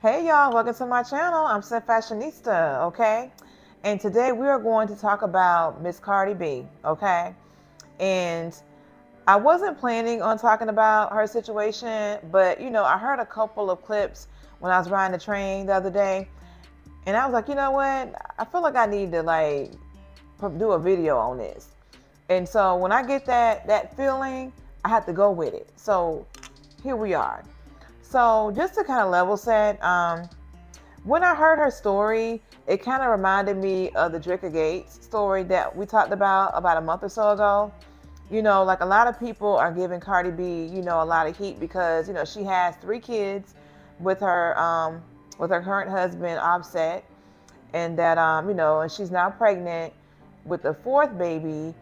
Hey y'all, welcome to my channel. I'm Set Fashionista, okay? And today we are going to talk about Miss Cardi B, okay? And I wasn't planning on talking about her situation, but I heard a couple of clips when I was riding the train the other day, and I was like, you know what? I feel like I need to do a video on this. And so when I get that feeling, I have to go with it. So here we are. So just to kind of level set, when I heard her story, it kind of reminded me of the Dricka Gates story that we talked about a month or so ago. Like a lot of people are giving Cardi B, a lot of heat because, she has 3 kids with her current husband, Offset, and that, and she's now pregnant with the 4th baby,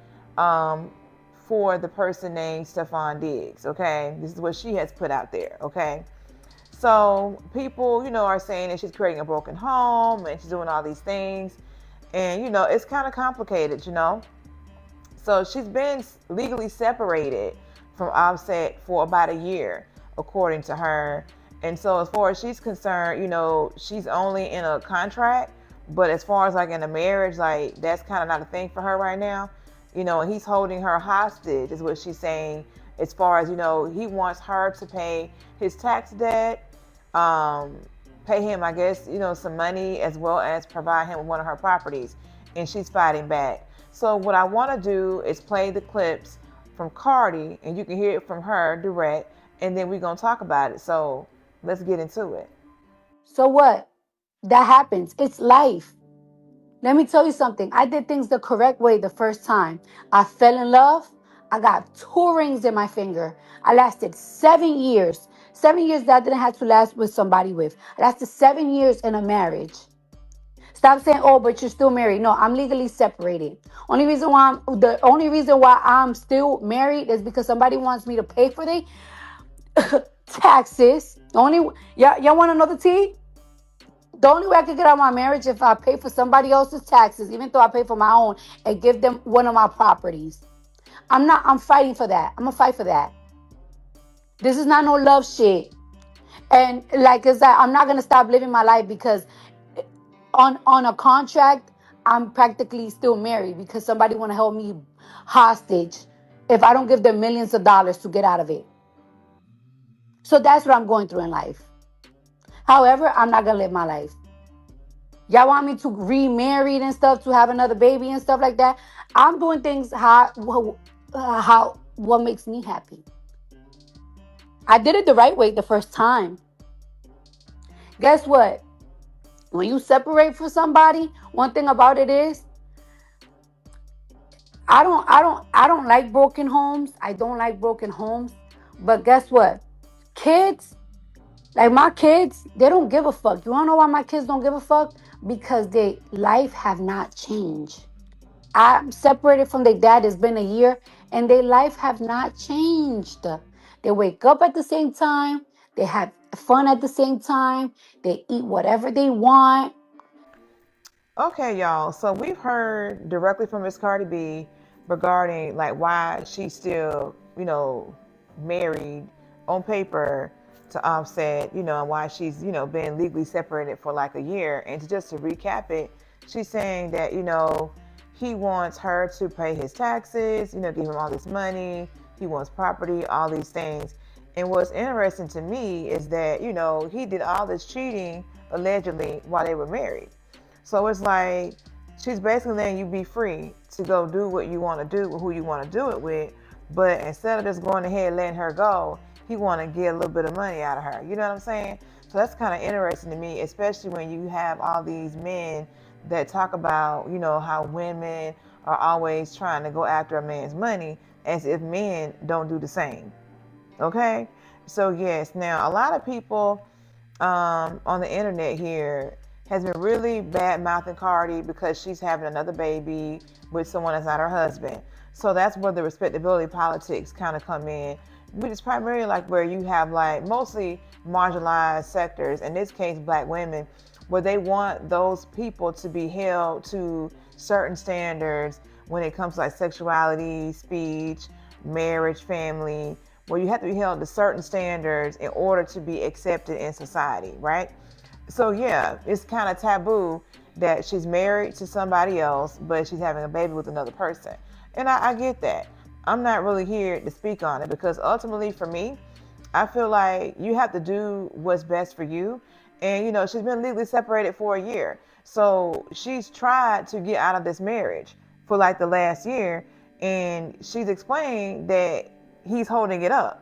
for the person named Stephon Diggs. Okay. This is what she has put out there. Okay. So people, are saying that she's creating a broken home and she's doing all these things. And, it's kind of complicated. So she's been legally separated from Offset for about a year, according to her. And so as far as she's concerned, she's only in a contract. But as far as in a marriage, that's kind of not a thing for her right now. And he's holding her hostage is what she's saying. As far as, he wants her to pay his tax debt, pay him, I guess, some money, as well as provide him with one of her properties. And she's fighting back. So what I want to do is play the clips from Cardi, and you can hear it from her direct, and then we're going to talk about it. So let's get into it. So what? That happens. It's life. Let me tell you something. I did things the correct way the first time. I fell in love. I got 2 rings in my finger. I lasted 7 years. 7 years that I didn't have to last with somebody with. I lasted 7 years in a marriage. Stop saying, "Oh, but you're still married." No, I'm legally separated. The only reason why I'm still married is because somebody wants me to pay for the taxes. Y'all want to know the tea? The only way I could get out of my marriage if I pay for somebody else's taxes, even though I pay for my own, and give them one of my properties. I'm fighting for that. I'm gonna fight for that. This is not no love shit. And like I said, I'm not gonna stop living my life because on a contract, I'm practically still married because somebody wanna hold me hostage if I don't give them millions of dollars to get out of it. So that's what I'm going through in life. However, I'm not gonna live my life. Y'all want me to remarry and stuff, to have another baby and stuff like that? I'm doing things how what makes me happy. I did it the right way the first time. Guess what? When you separate from somebody, one thing about it is I don't like broken homes. I don't like broken homes. But guess what? Kids, like my kids, they don't give a fuck. You wanna know why my kids don't give a fuck? Because their life have not changed. I'm separated from their dad. It's been a year, and their life have not changed. They wake up at the same time. They have fun at the same time. They eat whatever they want. Okay, y'all. So we've heard directly from Miss Cardi B regarding why she's still, married on paper to Offset, and why she's, been legally separated for a year. And to recap it, she's saying that, he wants her to pay his taxes, give him all this money. He wants property, all these things. And what's interesting to me is that, he did all this cheating allegedly while they were married. So it's like she's basically letting you be free to go do what you want to do with who you want to do it with. But instead of just going ahead and letting her go, he want to get a little bit of money out of her. You know what I'm saying? So that's kind of interesting to me, especially when you have all these men that talk about, how women are always trying to go after a man's money as if men don't do the same. Okay? So yes, now a lot of people on the internet here has been really bad mouthing Cardi because she's having another baby with someone that's not her husband. So that's where the respectability politics kind of come in, which is primarily where you have mostly marginalized sectors, in this case black women, where they want those people to be held to certain standards when it comes to sexuality, speech, marriage, family, where you have to be held to certain standards in order to be accepted in society, right? So yeah, it's kind of taboo that she's married to somebody else, but she's having a baby with another person. And I get that. I'm not really here to speak on it because ultimately for me, I feel like you have to do what's best for you. And she's been legally separated for a year. So she's tried to get out of this marriage for like the last year. And she's explained that he's holding it up.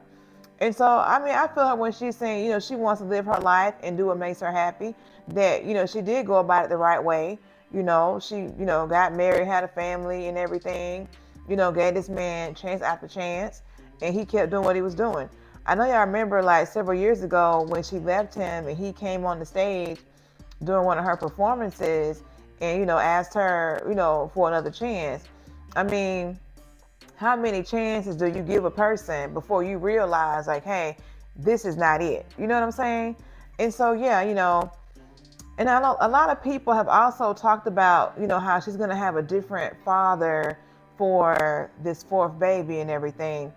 And so, I mean, I feel her when she's saying, she wants to live her life and do what makes her happy. That, she did go about it the right way. She, got married, had a family and everything. Gave this man chance after chance. And he kept doing what he was doing. I know y'all remember like several years ago when she left him and he came on the stage during one of her performances and, asked her, for another chance. I mean, how many chances do you give a person before you realize like, hey, this is not it? You know what I'm saying? And so, yeah, and I know a lot of people have also talked about, how she's going to have a different father for this fourth baby and everything.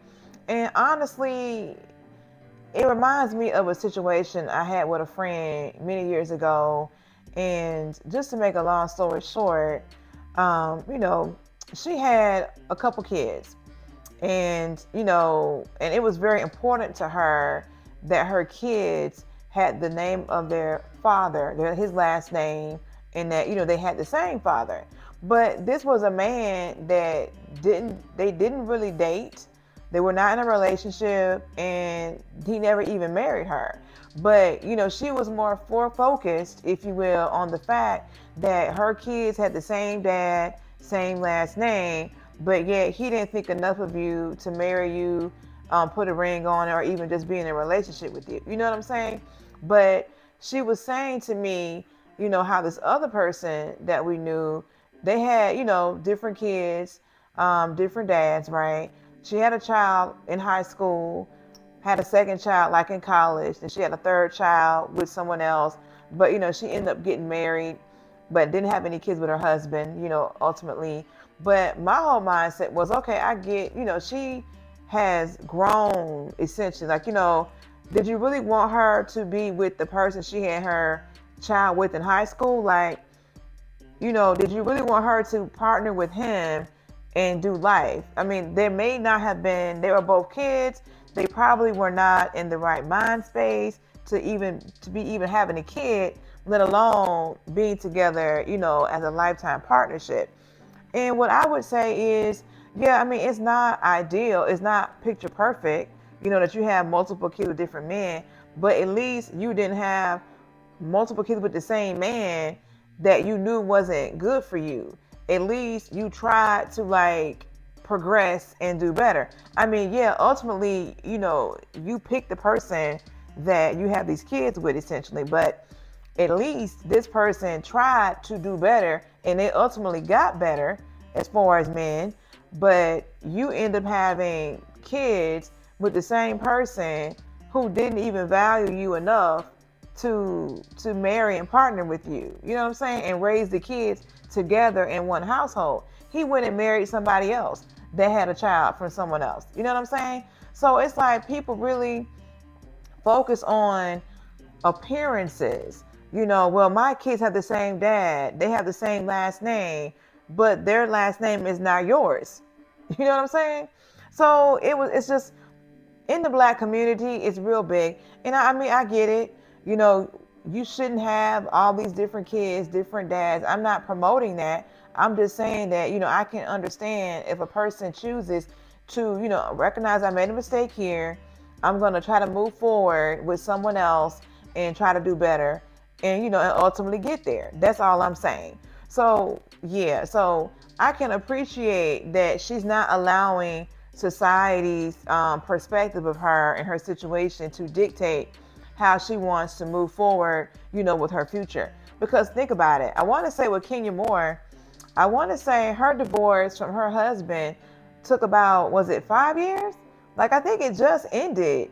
And honestly, it reminds me of a situation I had with a friend many years ago. And just to make a long story short, she had a couple kids. And it was very important to her that her kids had the name of their father, his last name, and that, they had the same father. But this was a man that they didn't really date. They were not in a relationship, and he never even married her. But, she was more focused, if you will, on the fact that her kids had the same dad, same last name, but yet he didn't think enough of you to marry you, put a ring on it, or even just be in a relationship with you. You know what I'm saying? But she was saying to me, how this other person that we knew, they had, different kids, different dads, right? She had a child in high school, had a second child like in college, and she had a third child with someone else. But, she ended up getting married, but didn't have any kids with her husband, ultimately. But my whole mindset was, okay, I get, she has grown essentially. Like, did you really want her to be with the person she had her child with in high school? Like, did you really want her to partner with him and do life? I mean, there may not have been, they were both kids. They probably were not in the right mind space to be even having a kid, let alone being together, as a lifetime partnership. And what I would say is, yeah, I mean, it's not ideal. It's not picture perfect, that you have multiple kids with different men, but at least you didn't have multiple kids with the same man that you knew wasn't good for you. At least you tried to like progress and do better. I mean, yeah, ultimately, you pick the person that you have these kids with essentially, but at least this person tried to do better and they ultimately got better as far as men, but you end up having kids with the same person who didn't even value you enough to marry and partner with you. You know what I'm saying? And raise the kids together in one household. He went and married somebody else that had a child from someone else. You know what I'm saying? So it's like people really focus on appearances. Well, my kids have the same dad, they have the same last name, but their last name is not yours. You know what I'm saying? So it's just in the Black community, it's real big. And I mean, I get it. You shouldn't have all these different kids, different dads. I'm not promoting that. I'm just saying that, I can understand if a person chooses to, recognize I made a mistake here. I'm going to try to move forward with someone else and try to do better and, and ultimately get there. That's all I'm saying. So, yeah, so I can appreciate that she's not allowing society's perspective of her and her situation to dictate how she wants to move forward, with her future. Because think about it. I want to say with Kenya Moore, I want to say her divorce from her husband took about, was it 5 years? Like, I think it just ended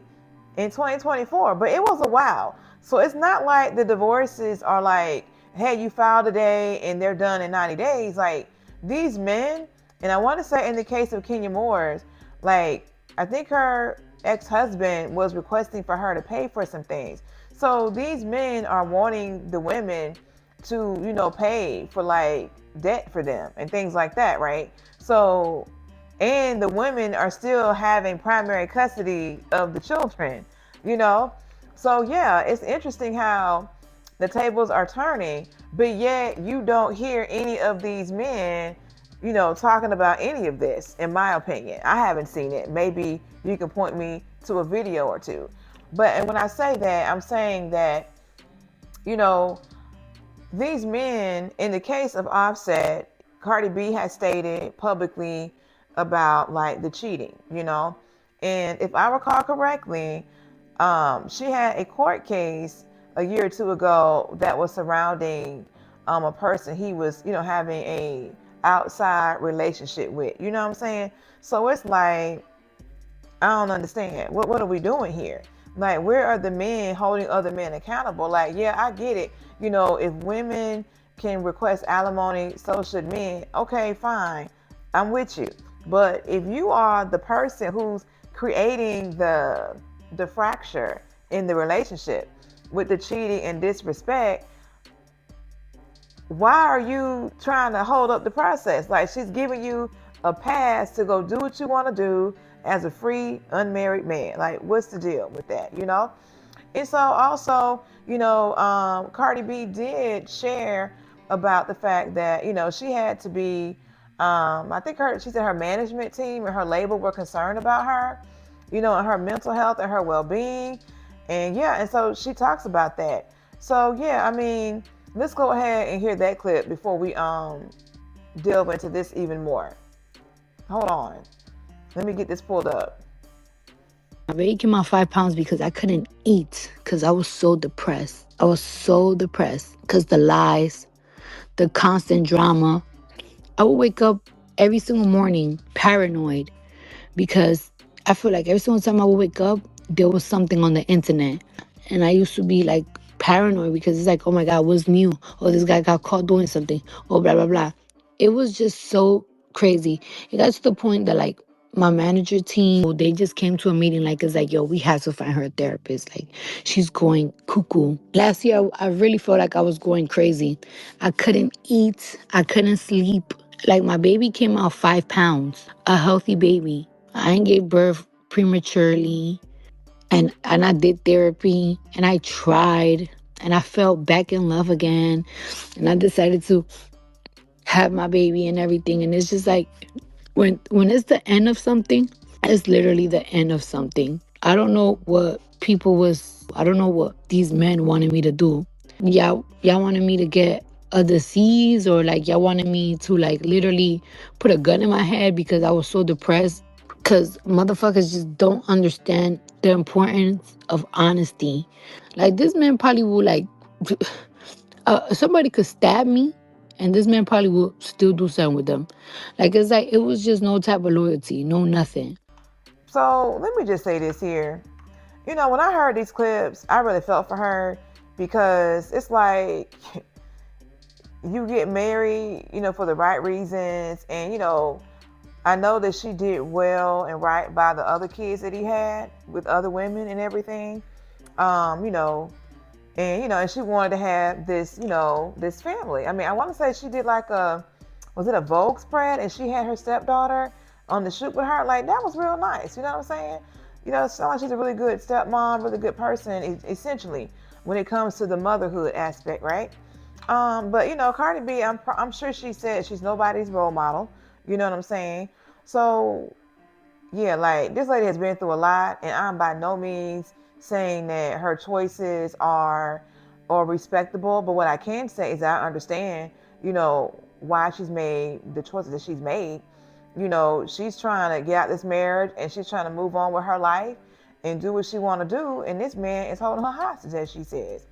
in 2024, but it was a while. So it's not like the divorces are like, hey, you filed today and they're done in 90 days. Like these men, and I want to say in the case of Kenya Moore's, like I think her ex-husband was requesting for her to pay for some things. So these men are wanting the women to, pay for like debt for them and things like that, right? So, and the women are still having primary custody of the children, you know? So, yeah, it's interesting how the tables are turning, but yet you don't hear any of these men, talking about any of this, in my opinion. I haven't seen it. Maybe you can point me to a video or two. But and when I say that, I'm saying that, you know, these men, in the case of Offset, Cardi B has stated publicly about like the cheating, And if I recall correctly, she had a court case a year or two ago that was surrounding a person he was, having a outside relationship with. You know what I'm saying? So it's like, I don't understand. What are we doing here? Like, where are the men holding other men accountable? Like, yeah, I get it. If women can request alimony, so should men. Okay, fine. I'm with you. But if you are the person who's creating the fracture in the relationship with the cheating and disrespect, why are you trying to hold up the process? Like, she's giving you a pass to go do what you want to do as a free unmarried man. Like, what's the deal with that? And so also, Cardi B did share about the fact that, she had to be, I think she said her management team and her label were concerned about her, and her mental health and her well-being. And yeah, and so she talks about that. So yeah, I mean, let's go ahead and hear that clip before we delve into this even more. Hold on. Let me get this pulled up. I already gained my 5 pounds because I couldn't eat because I was so depressed. I was so depressed because the lies, the constant drama. I would wake up every single morning paranoid because I feel like every single time I would wake up, there was something on the internet. And I used to be like paranoid because it's like, oh my God, what's new? Oh, this guy got caught doing something. Oh, blah, blah, blah. It was just so crazy. It got to the point that like my manager team, they just came to a meeting like, it's like, yo, we have to find her a therapist. Like, she's going cuckoo. Last year, I really felt like I was going crazy. I couldn't eat. I couldn't sleep. Like, my baby came out 5 pounds, a healthy baby. I ain't gave birth prematurely. And I did therapy and I tried and I felt back in love again. And I decided to have my baby and everything. And it's just like when it's the end of something, it's literally the end of something. I don't know what I don't know what these men wanted me to do. Y'all wanted me to get a disease, or like y'all wanted me to like literally put a gun in my head because I was so depressed. Cause motherfuckers just don't understand the importance of honesty. Like, this man probably will like somebody could stab me and this man probably will still do something with them. Like, it's like it was just no type of loyalty, no nothing. So let me just say this here. When I heard these clips, I really felt for her because it's like you get married, for the right reasons. And, I know that she did well and right by the other kids that he had with other women and everything. And she wanted to have this, this family. I mean, I want to say she did like was it a Vogue spread? And she had her stepdaughter on the shoot with her. Like, that was real nice. You know what I'm saying? It sounds like she's a really good stepmom, really good person, essentially, when it comes to the motherhood aspect, right? But Cardi B, I'm sure she said she's nobody's role model. You know what I'm saying? So yeah, like, this lady has been through a lot, and I'm by no means saying that her choices are or respectable. But what I can say is I understand, why she's made the choices that she's made. She's trying to get out this marriage and she's trying to move on with her life and do what she want to do. And this man is holding her hostage, as she says.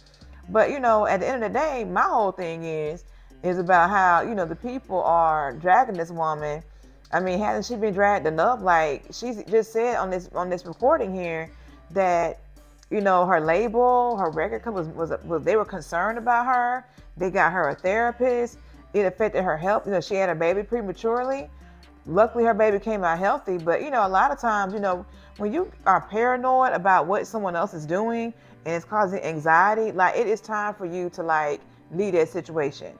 But at the end of the day, my whole thing is about how the people are dragging this woman. I mean, hasn't she been dragged enough? Like, she just said on this recording here that her label, her record company was they were concerned about her. They got her a therapist. It affected her health. She had a baby prematurely. Luckily, her baby came out healthy. But a lot of times, when you are paranoid about what someone else is doing and it's causing anxiety, like it is time for you to like leave that situation,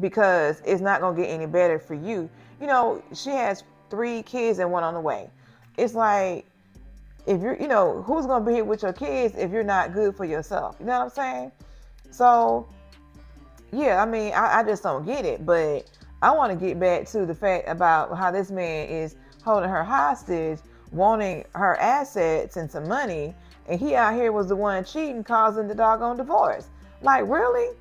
because it's not going to get any better for you. You know, she has 3 kids and 1 on the way. It's like, if you're, you know, who's going to be here with your kids if you're not good for yourself? You know what I'm saying? So, yeah, I mean, I just don't get it. But I want to get back to the fact about how this man is holding her hostage, wanting her assets and some money. And he out here was the one cheating, causing the doggone divorce. Like, really?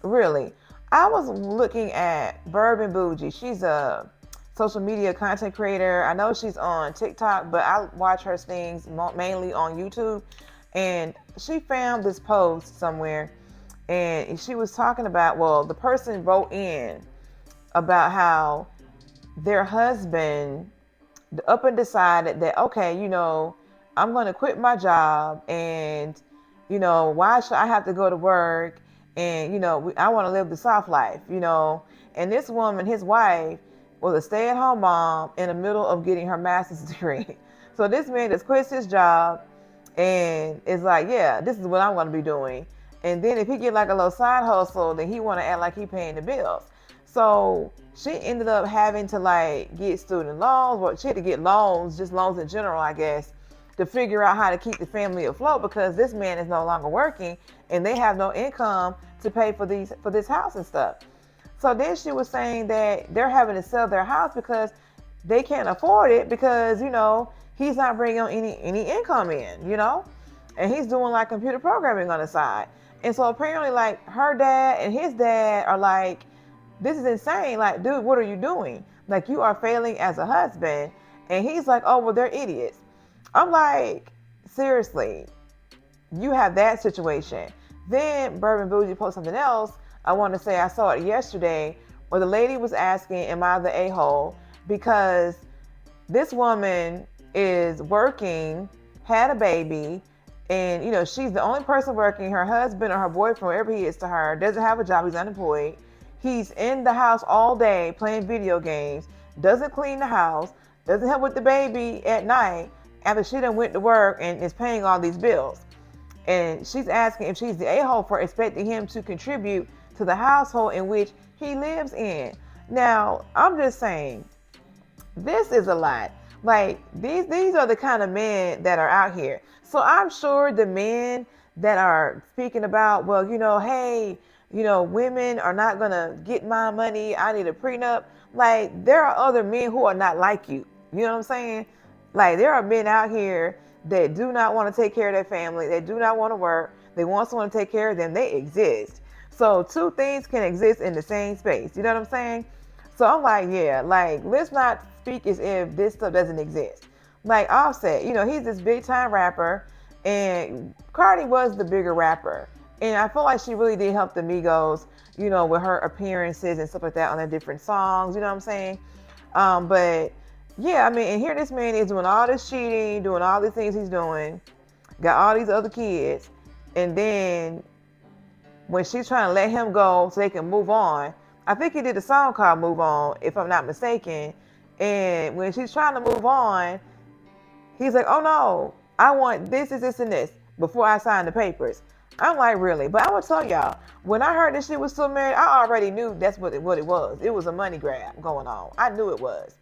Really? I was looking at Bourbon Bougie. She's a social media content creator. I know she's on TikTok, but I watch her things mainly on YouTube. And she found this post somewhere, and she was talking about, well, the person wrote in about how their husband up and decided that, okay, you know, I'm going to quit my job, and, you know, why should I have to go to work? And, you know, I want to live the soft life, you know. And this woman, his wife, was a stay-at-home mom in the middle of getting her master's degree. So this man just quits his job and is like, yeah, this is what I'm going to be doing. And then if he get like a little side hustle, then he want to act like he paying the bills. So she ended up having to like get student loans. Well, she had to get loans, just loans in general, I guess, to figure out how to keep the family afloat, because this man is no longer working and they have no income to pay for this house and stuff. So then she was saying that they're having to sell their house because they can't afford it, because, you know, he's not bringing any income in, you know, and he's doing like computer programming on the side. And so apparently like her dad and his dad are like, this is insane. Like, dude, what are you doing? Like, you are failing as a husband. And he's like, oh, well, they're idiots. I'm like, seriously, you have that situation. Then Bourbon Bougie posted something else. I want to say I saw it yesterday, where the lady was asking, am I the a-hole? Because this woman is working, had a baby, and, you know, she's the only person working. Her husband or her boyfriend, wherever he is to her, doesn't have a job. He's unemployed. He's in the house all day playing video games, doesn't clean the house, doesn't help with the baby at night after she done went to work and is paying all these bills. And she's asking if she's the a-hole for expecting him to contribute to the household in which he lives in. Now, I'm just saying, this is a lot. Like, these are the kind of men that are out here. So I'm sure the men that are speaking about, well, you know, hey, you know, women are not going to get my money, I need a prenup. Like, there are other men who are not like you. You know what I'm saying? Like, there are men out here that do not want to take care of their family. They do not want to work. They want someone to take care of them. They exist. So 2 things can exist in the same space. You know what I'm saying? So I'm like, yeah, like, let's not speak as if this stuff doesn't exist. Like Offset, you know, he's this big time rapper, and Cardi was the bigger rapper. And I feel like she really did help the Migos, you know, with her appearances and stuff like that on their different songs. You know what I'm saying? But yeah, I mean, and here this man is doing all this cheating, doing all these things he's doing, got all these other kids. And then when she's trying to let him go so they can move on, I think he did a song called Move On, if I'm not mistaken. And when she's trying to move on, he's like, oh no, I want this, and this before I sign the papers. I'm like, really? But I will tell y'all, when I heard that she was still married, I already knew that's what it was. It was a money grab going on. I knew it was.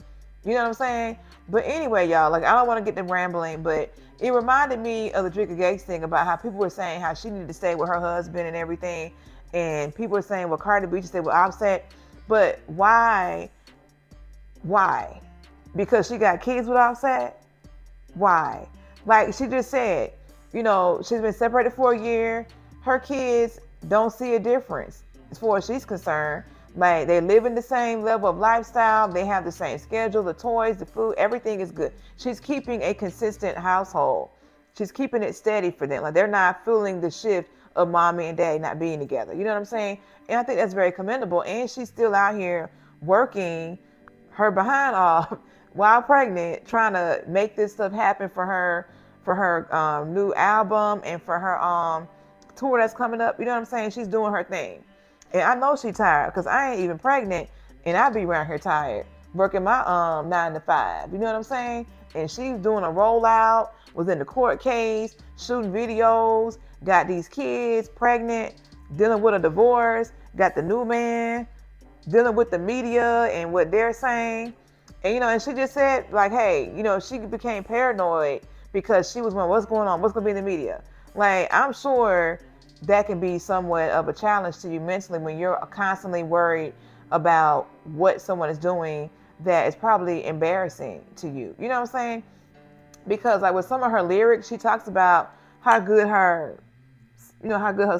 You know what I'm saying? But anyway, y'all, like, I don't want to get them rambling, but it reminded me of the Drika Gates thing about how people were saying how she needed to stay with her husband and everything. And people were saying, well, Cardi B should stay with Offset. But why? Why? Because she got kids with Offset? Why? Like she just said, you know, she's been separated for a year. Her kids don't see a difference as far as she's concerned. Like, they live in the same level of lifestyle. They have the same schedule, the toys, the food, everything is good. She's keeping a consistent household. She's keeping it steady for them. Like, they're not feeling the shift of mommy and daddy not being together. You know what I'm saying? And I think that's very commendable. And she's still out here working her behind off while pregnant, trying to make this stuff happen for her new album and for her tour that's coming up. You know what I'm saying? She's doing her thing. And I know she's tired, because I ain't even pregnant and I be around here tired working my 9 to 5. You know what I'm saying? And she's doing a rollout, was in the court case, shooting videos, got these kids, pregnant, dealing with a divorce, got the new man, dealing with the media and what they're saying. And, and she just said, like, hey, she became paranoid because she was wondering what's going on, what's going to be in the media. Like, I'm sure that can be somewhat of a challenge to you mentally when you're constantly worried about what someone is doing that is probably embarrassing to you. You know what I'm saying? Because like with some of her lyrics, she talks about how good her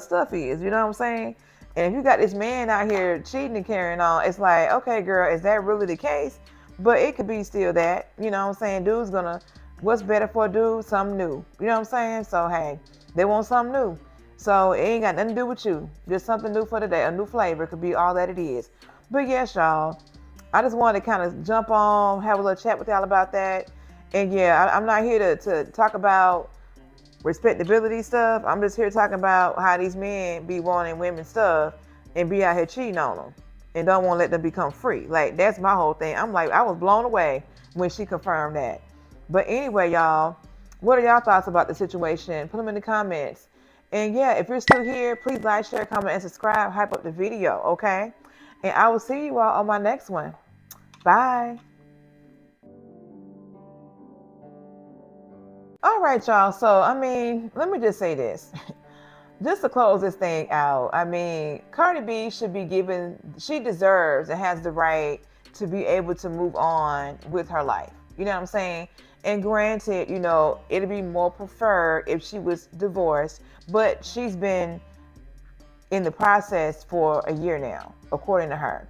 stuff is. You know what I'm saying? And if you got this man out here cheating and carrying on, it's like, okay, girl, is that really the case? But it could be still that. You know what I'm saying? What's better for a dude? Something new. You know what I'm saying? So, hey, they want something new. So it ain't got nothing to do with you. Just something new for the day. A new flavor could be all that it is. But yes, y'all, I just wanted to kind of jump on, have a little chat with y'all about that. And yeah, I'm not here to talk about respectability stuff. I'm just here talking about how these men be wanting women's stuff and be out here cheating on them and don't want to let them become free. Like, that's my whole thing. I'm like, I was blown away when she confirmed that. But anyway, y'all, what are y'all thoughts about the situation? Put them in the comments. And yeah, if you're still here, please like, share, comment, and subscribe. Hype up the video, okay? And I will see you all on my next one. Bye. All right, y'all. So, let me just say this. Just to close this thing out, Cardi B she deserves and has the right to be able to move on with her life. You know what I'm saying? And granted, it'd be more preferred if she was divorced, but she's been in the process for a year now, according to her.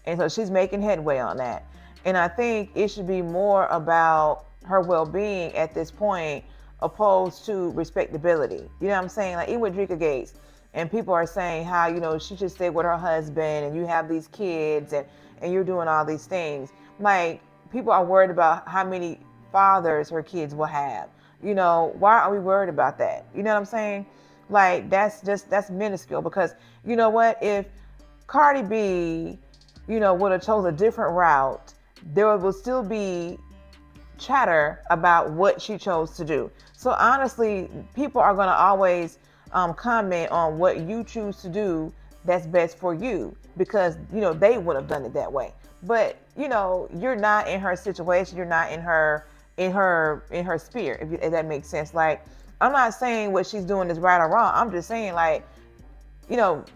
And so she's making headway on that. And I think it should be more about her well-being at this point opposed to respectability. You know what I'm saying? Like, even with Drika Gates, and people are saying how, she should stay with her husband and you have these kids and you're doing all these things. Like, people are worried about how many fathers her kids will have. Why are we worried about that? You know what I'm saying? Like, that's minuscule, because you know what? If Cardi B, would have chose a different route, there will still be chatter about what she chose to do. So honestly, people are going to always comment on what you choose to do that's best for you, because they would have done it that way. But you're not in her situation. You're not in her sphere, if that makes sense. Like, I'm not saying what she's doing is right or wrong. I'm just saying, like,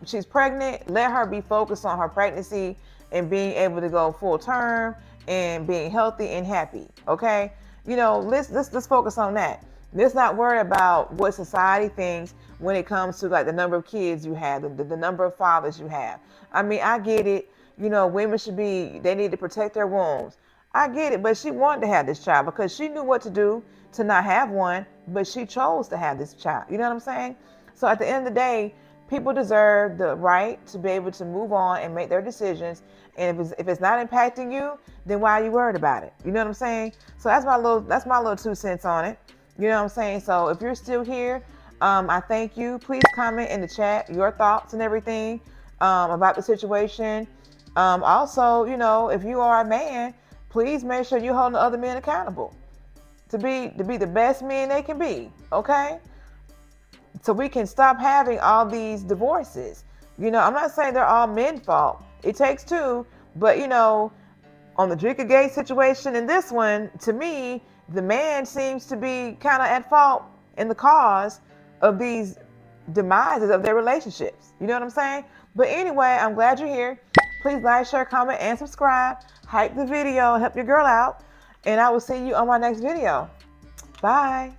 she's pregnant. Let her be focused on her pregnancy and being able to go full term and being healthy and happy. Okay. Let's focus on that. Let's not worry about what society thinks when it comes to like the number of kids you have, the number of fathers you have. I get it. Women they need to protect their wombs. I get it. But she wanted to have this child because she knew what to do to not have one, but she chose to have this child. You know what I'm saying? So at the end of the day, people deserve the right to be able to move on and make their decisions. And if it's not impacting you, then why are you worried about it? You know what I'm saying? So that's my little 2 cents on it. You know what I'm saying? So if you're still here, I thank you. Please comment in the chat your thoughts and everything about the situation. Also, if you are a man, please make sure you're holding other men accountable to be the best men they can be. Okay? So we can stop having all these divorces. I'm not saying they're all men's fault. It takes two. But, on the Drika Gates situation and this one, to me, the man seems to be kind of at fault in the cause of these demises of their relationships. You know what I'm saying? But anyway, I'm glad you're here. Please like, share, comment, and subscribe. Hype the video. Help your girl out. And I will see you on my next video. Bye.